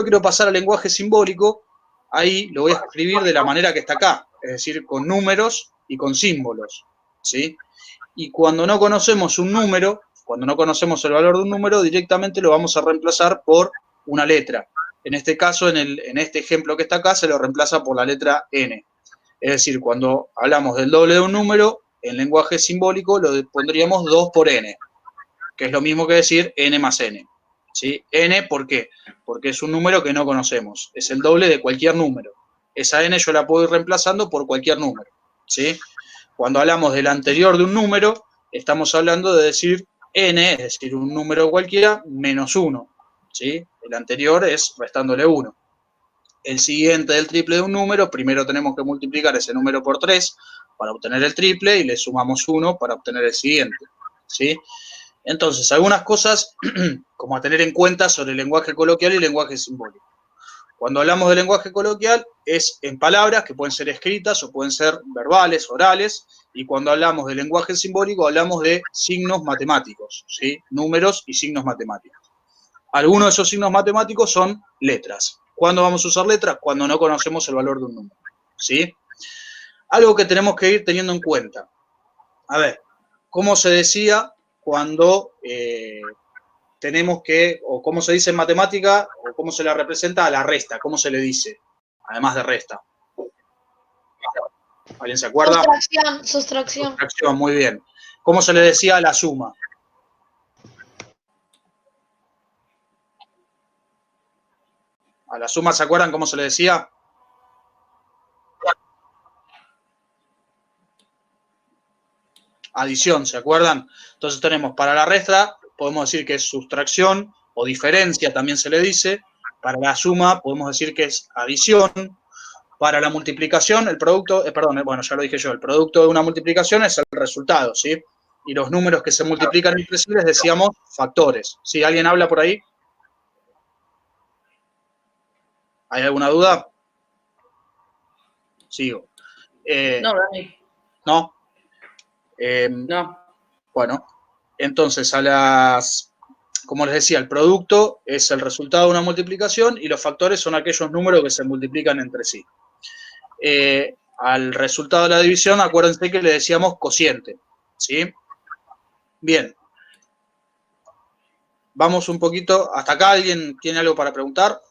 lo quiero pasar al lenguaje simbólico, ahí lo voy a escribir de la manera que está acá, es decir, con números y con símbolos, ¿sí? Y cuando no conocemos un número, cuando no conocemos el valor de un número, directamente lo vamos a reemplazar por una letra. En este caso, en este ejemplo que está acá, se lo reemplaza por la letra N. Es decir, cuando hablamos del doble de un número, en lenguaje simbólico lo pondríamos 2 por n, que es lo mismo que decir n más n. ¿Sí? N, ¿por qué? Porque es un número que no conocemos, es el doble de cualquier número. Esa n yo la puedo ir reemplazando por cualquier número. ¿Sí? Cuando hablamos del anterior de un número, estamos hablando de decir n, es decir, un número cualquiera, menos 1. ¿Sí? El anterior es restándole 1. El siguiente del triple de un número, primero tenemos que multiplicar ese número por 3 para obtener el triple y le sumamos 1 para obtener el siguiente. ¿Sí? Entonces, algunas cosas como a tener en cuenta sobre el lenguaje coloquial y el lenguaje simbólico. Cuando hablamos de lenguaje coloquial es en palabras que pueden ser escritas o pueden ser verbales, orales, y cuando hablamos de lenguaje simbólico hablamos de signos matemáticos, ¿sí? Números y signos matemáticos. Algunos de esos signos matemáticos son letras. ¿Cuándo vamos a usar letras? Cuando no conocemos el valor de un número, ¿sí? Algo que tenemos que ir teniendo en cuenta. A ver, ¿cómo se decía cuando tenemos que, o cómo se dice en matemática, o cómo se la representa a la resta? ¿Cómo se le dice? Además de resta. ¿Alguien se acuerda? Sustracción, sustracción. Sustracción, muy bien. ¿Cómo se le decía a la suma? ¿A la suma se acuerdan cómo se le decía? Adición, ¿se acuerdan? Entonces tenemos para la resta, podemos decir que es sustracción o diferencia, también se le dice. Para la suma podemos decir que es adición. Para la multiplicación, el producto, bueno, ya lo dije yo, el producto de una multiplicación es el resultado, ¿sí? Y los números que se multiplican entre sí les decíamos factores. ¿Sí? ¿Alguien habla por ahí? ¿Hay alguna duda? Sigo. No, Dani. ¿No? No. Bueno, entonces como les decía, el producto es el resultado de una multiplicación y los factores son aquellos números que se multiplican entre sí. Al resultado de la división, acuérdense que le decíamos cociente, ¿sí? Bien. Vamos un poquito, hasta acá, ¿alguien tiene algo para preguntar?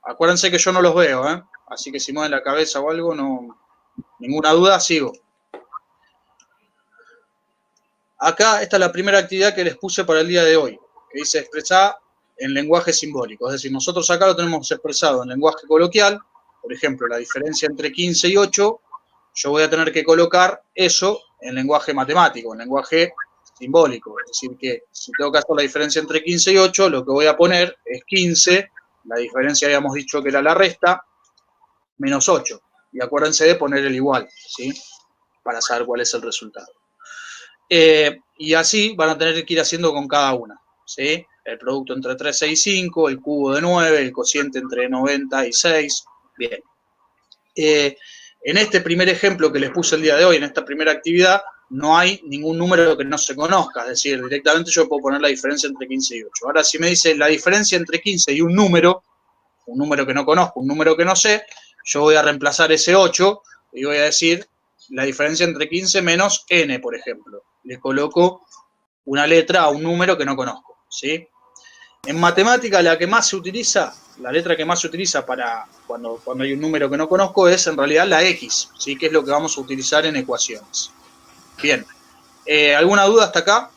Acuérdense que yo no los veo, ¿eh? Así que si mueven la cabeza o algo, no, ninguna duda, sigo. Acá esta es la primera actividad que les puse para el día de hoy, que dice expresar en lenguaje simbólico. Es decir, nosotros acá lo tenemos expresado en lenguaje coloquial, por ejemplo, la diferencia entre 15 y 8, yo voy a tener que colocar eso en lenguaje matemático, en lenguaje simbólico. Es decir, que si tengo que hacer la diferencia entre 15 y 8, lo que voy a poner es 15, la diferencia habíamos dicho que era la resta, menos 8. Y acuérdense de poner el igual, ¿sí? Para saber cuál es el resultado. Y así van a tener que ir haciendo con cada una, ¿sí? El producto entre 3, 6 y 5, el cubo de 9, el cociente entre 90 y 6. Bien. En este primer ejemplo que les puse el día de hoy, en esta primera actividad, no hay ningún número que no se conozca, es decir, directamente yo puedo poner la diferencia entre 15 y 8. Ahora, si me dice la diferencia entre 15 y un número que no conozco, un número que no sé, yo voy a reemplazar ese 8 y voy a decir la diferencia entre 15 menos n, por ejemplo. Le coloco una letra a un número que no conozco, ¿sí? En matemática la que más se utiliza, la letra que más se utiliza para cuando hay un número que no conozco es en realidad la X, ¿sí? Que es lo que vamos a utilizar en ecuaciones. Bien. ¿Alguna duda hasta acá?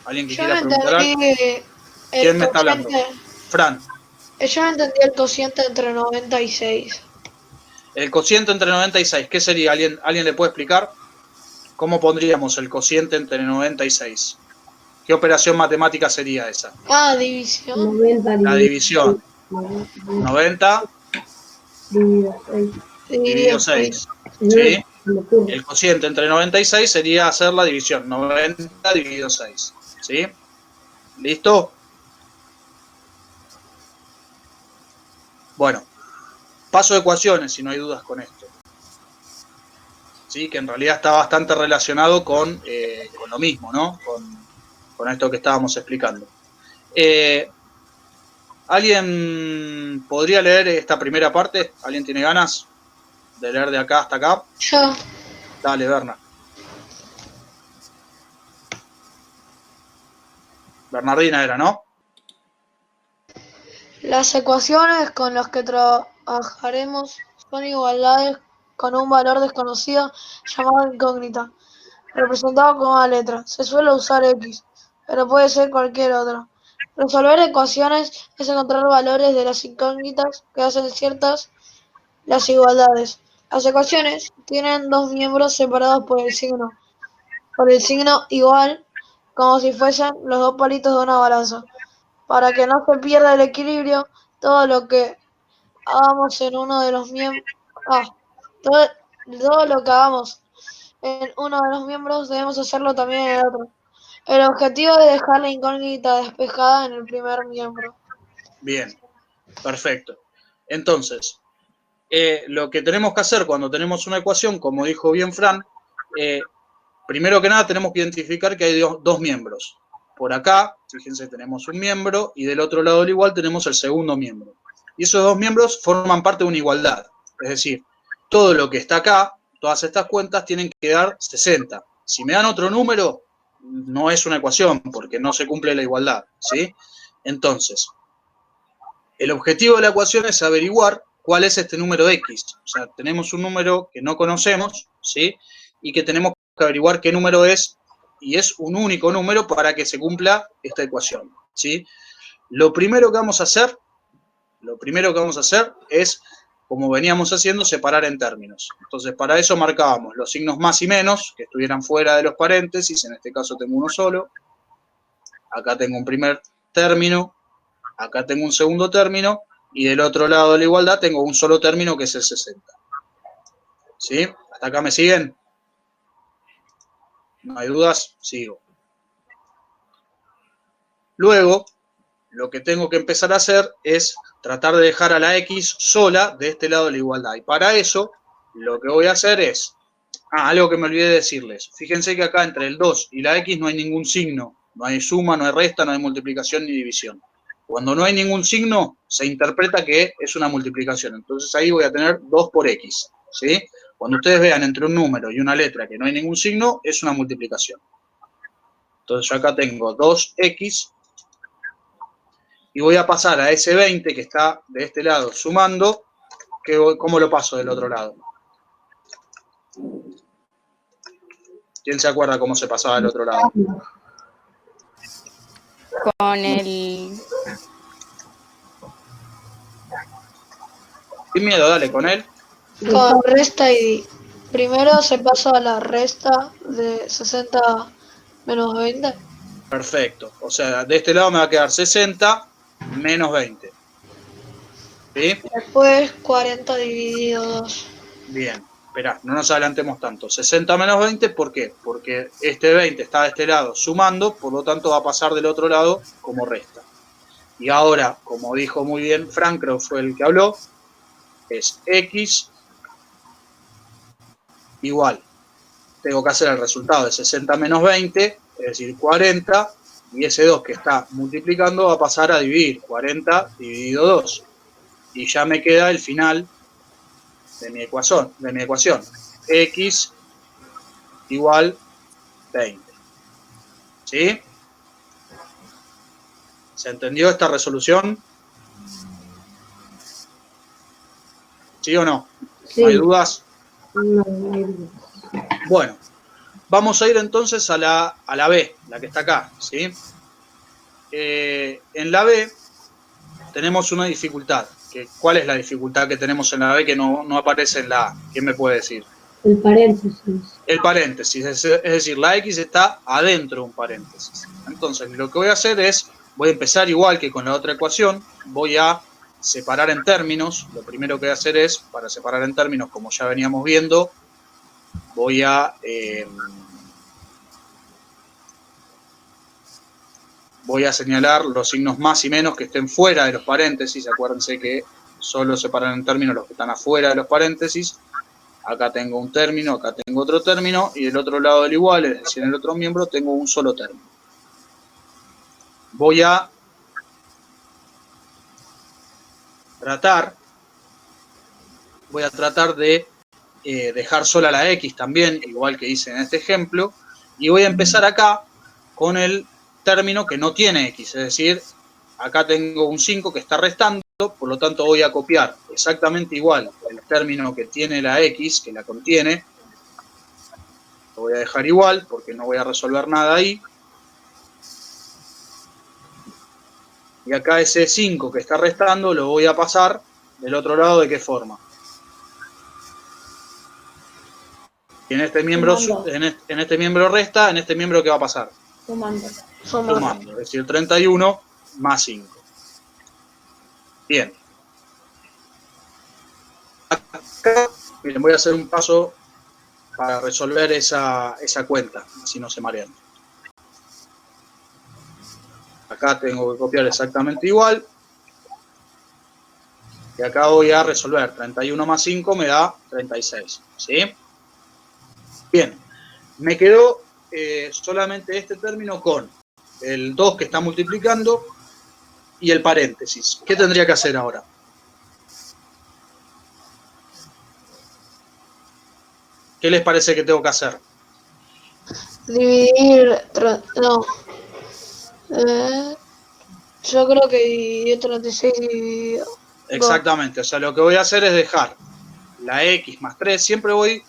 ¿Alguien que quiera preguntar algo? ¿Quién me está hablando? Fran. Yo no entendí el cociente entre 96. El cociente entre 96, ¿qué sería? ¿Alguien le puede explicar? ¿Cómo pondríamos el cociente entre 96? ¿Qué operación matemática sería esa? Ah, división. 90 La división. 90 dividido 6. ¿Sí? El cociente entre 96 sería hacer la división. 90 dividido 6. ¿Sí? ¿Listo? Bueno, paso a ecuaciones si no hay dudas con esto. ¿Sí? Que en realidad está bastante relacionado con lo mismo, ¿no? Con esto que estábamos explicando. ¿Alguien podría leer esta primera parte? ¿Alguien tiene ganas de leer de acá hasta acá? Yo. Dale, Berna. Bernardina era, ¿no? Las ecuaciones con las que trabajaremos son igualdades con un valor desconocido llamado incógnita, representado con una letra. Se suele usar X, pero puede ser cualquier otra. Resolver ecuaciones es encontrar valores de las incógnitas que hacen ciertas las igualdades. Las ecuaciones tienen dos miembros separados por el signo igual, como si fuesen los dos palitos de una balanza. Para que no se pierda el equilibrio, todo lo que hagamos en uno de los miembros, todo lo que hagamos en uno de los miembros debemos hacerlo también en el otro. El objetivo es dejar la incógnita despejada en el primer miembro. Bien, perfecto. Entonces, lo que tenemos que hacer cuando tenemos una ecuación, como dijo bien Fran, primero que nada tenemos que identificar que hay dos miembros. Por acá, fíjense, tenemos un miembro y del otro lado del igual tenemos el segundo miembro. Y esos dos miembros forman parte de una igualdad. Es decir, todo lo que está acá, todas estas cuentas tienen que dar 60. Si me dan otro número, no es una ecuación porque no se cumple la igualdad, ¿sí? Entonces, el objetivo de la ecuación es averiguar cuál es este número X. O sea, tenemos un número que no conocemos, ¿sí? Y que tenemos que averiguar qué número es, y es un único número para que se cumpla esta ecuación, ¿sí? Lo primero que vamos a hacer es, como veníamos haciendo, separar en términos. Entonces, para eso marcábamos los signos más y menos, que estuvieran fuera de los paréntesis, en este caso tengo uno solo. Acá tengo un primer término, acá tengo un segundo término, y del otro lado de la igualdad tengo un solo término que es el 60. ¿Sí? ¿Hasta acá me siguen? ¿No hay dudas? Sigo. Luego, lo que tengo que empezar a hacer es tratar de dejar a la X sola de este lado de la igualdad. Y para eso, lo que voy a hacer es... algo que me olvidé de decirles. Fíjense que acá entre el 2 y la X no hay ningún signo. No hay suma, no hay resta, no hay multiplicación ni división. Cuando no hay ningún signo, se interpreta que es una multiplicación. Entonces ahí voy a tener 2 por X. ¿Sí? Cuando ustedes vean entre un número y una letra que no hay ningún signo, es una multiplicación. Entonces yo acá tengo 2X y voy a pasar a ese 20 que está de este lado sumando. ¿Cómo lo paso del otro lado? ¿Quién se acuerda cómo se pasaba del otro lado? Con el... Sin miedo, dale, con él. Con resta y primero se pasa a la resta de 60 menos 20. Perfecto. O sea, de este lado me va a quedar 60 menos 20. ¿Sí? Después 40 dividido 2. Bien. Esperá, no nos adelantemos tanto. 60 menos 20, ¿por qué? Porque este 20 está de este lado sumando, por lo tanto va a pasar del otro lado como resta. Y ahora, como dijo muy bien Frank, creo que fue el que habló, es X igual. Tengo que hacer el resultado de 60 menos 20, es decir, 40, y ese 2 que está multiplicando va a pasar a dividir 40 dividido 2. Y ya me queda el final de mi ecuación. X igual 20. ¿Sí? ¿Se entendió esta resolución? ¿Sí o no? Sí. ¿No hay dudas? No hay dudas. Bueno, vamos a ir entonces a la B, la que está acá, ¿sí? En la B tenemos una dificultad. ¿Cuál es la dificultad que tenemos en la B que no aparece en la A? ¿Quién me puede decir? El paréntesis. El paréntesis, es decir, la X está adentro de un paréntesis. Entonces, lo que voy a hacer es, voy a empezar igual que con la otra ecuación, voy a separar en términos. Lo primero que voy a hacer es, para separar en términos, como ya veníamos viendo, voy a señalar los signos más y menos que estén fuera de los paréntesis. Acuérdense que solo separan en términos los que están afuera de los paréntesis. Acá tengo un término, acá tengo otro término, y del otro lado del igual, es decir, en el otro miembro, tengo un solo término. Voy a voy a tratar de dejar sola la X también, igual que hice en este ejemplo, y voy a empezar acá con el término que no tiene X, es decir, acá tengo un 5 que está restando, por lo tanto voy a copiar exactamente igual el término que tiene la X, que la contiene, lo voy a dejar igual porque no voy a resolver nada ahí. Y acá ese 5 que está restando lo voy a pasar del otro lado, ¿de qué forma? Y en este miembro, en este miembro resta, en este miembro ¿qué va a pasar? Sumando, es decir, 31 más 5. Bien. Acá, miren, voy a hacer un paso para resolver esa cuenta, así no se marean. Acá tengo que copiar exactamente igual. Y acá voy a resolver. 31 más 5 me da 36. ¿Sí? Bien. Me quedó solamente este término con el 2 que está multiplicando y el paréntesis. ¿Qué tendría que hacer ahora? ¿Qué les parece que tengo que hacer? Dividir... No. Yo creo que dividió 36 dividido. Exactamente. O sea, lo que voy a hacer es dejar la X más 3. Siempre voy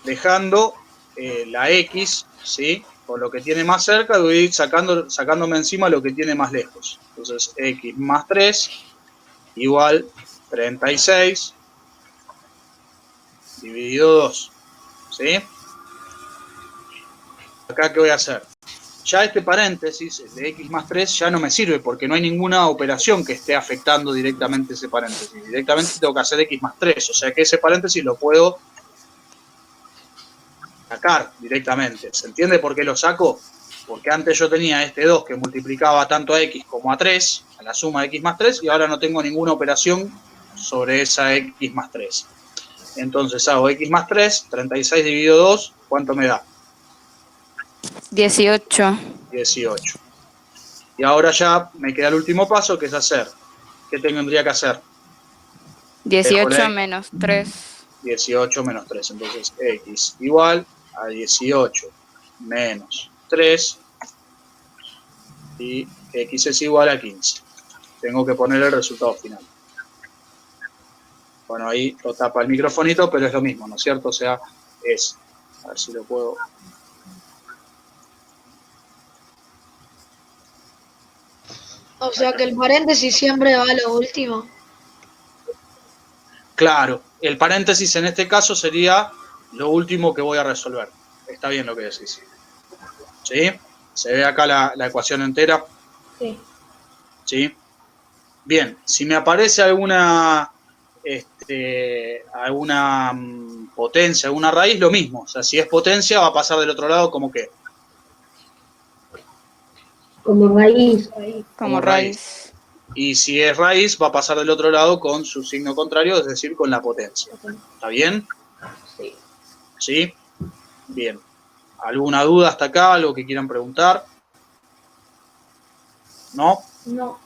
dejando la X, ¿sí? Con lo que tiene más cerca, voy a ir sacándome encima lo que tiene más lejos. Entonces, X más 3 igual 36 dividido 2. ¿Sí? Acá, ¿qué voy a hacer? Ya este paréntesis, el de X más 3, ya no me sirve porque no hay ninguna operación que esté afectando directamente ese paréntesis. Directamente tengo que hacer X más 3. O sea que ese paréntesis lo puedo sacar directamente. ¿Se entiende por qué lo saco? Porque antes yo tenía este 2 que multiplicaba tanto a X como a 3, a la suma de X más 3, y ahora no tengo ninguna operación sobre esa X más 3. Entonces hago X más 3, 36 dividido 2, ¿cuánto me da? 18. 18. Y ahora ya me queda el último paso, que es hacer. ¿Qué tendría que hacer? 18 menos 3. 18 menos 3. Entonces X igual a 18 menos 3 y X es igual a 15. Tengo que poner el resultado final. Bueno, ahí lo tapa el microfonito, pero es lo mismo, ¿no es cierto? O sea, es... A ver si lo puedo... O sea que el paréntesis siempre va a lo último. Claro, el paréntesis en este caso sería lo último que voy a resolver. Está bien lo que decís. ¿Sí? ¿Se ve acá la ecuación entera? Sí. ¿Sí? Bien, si me aparece alguna potencia, alguna raíz, lo mismo. O sea, si es potencia, va a pasar del otro lado como que... Como raíz. Como raíz. Y si es raíz, va a pasar del otro lado con su signo contrario, es decir, con la potencia. ¿Está bien? Sí. ¿Sí? Bien. ¿Alguna duda hasta acá? ¿Algo que quieran preguntar? ¿No? No.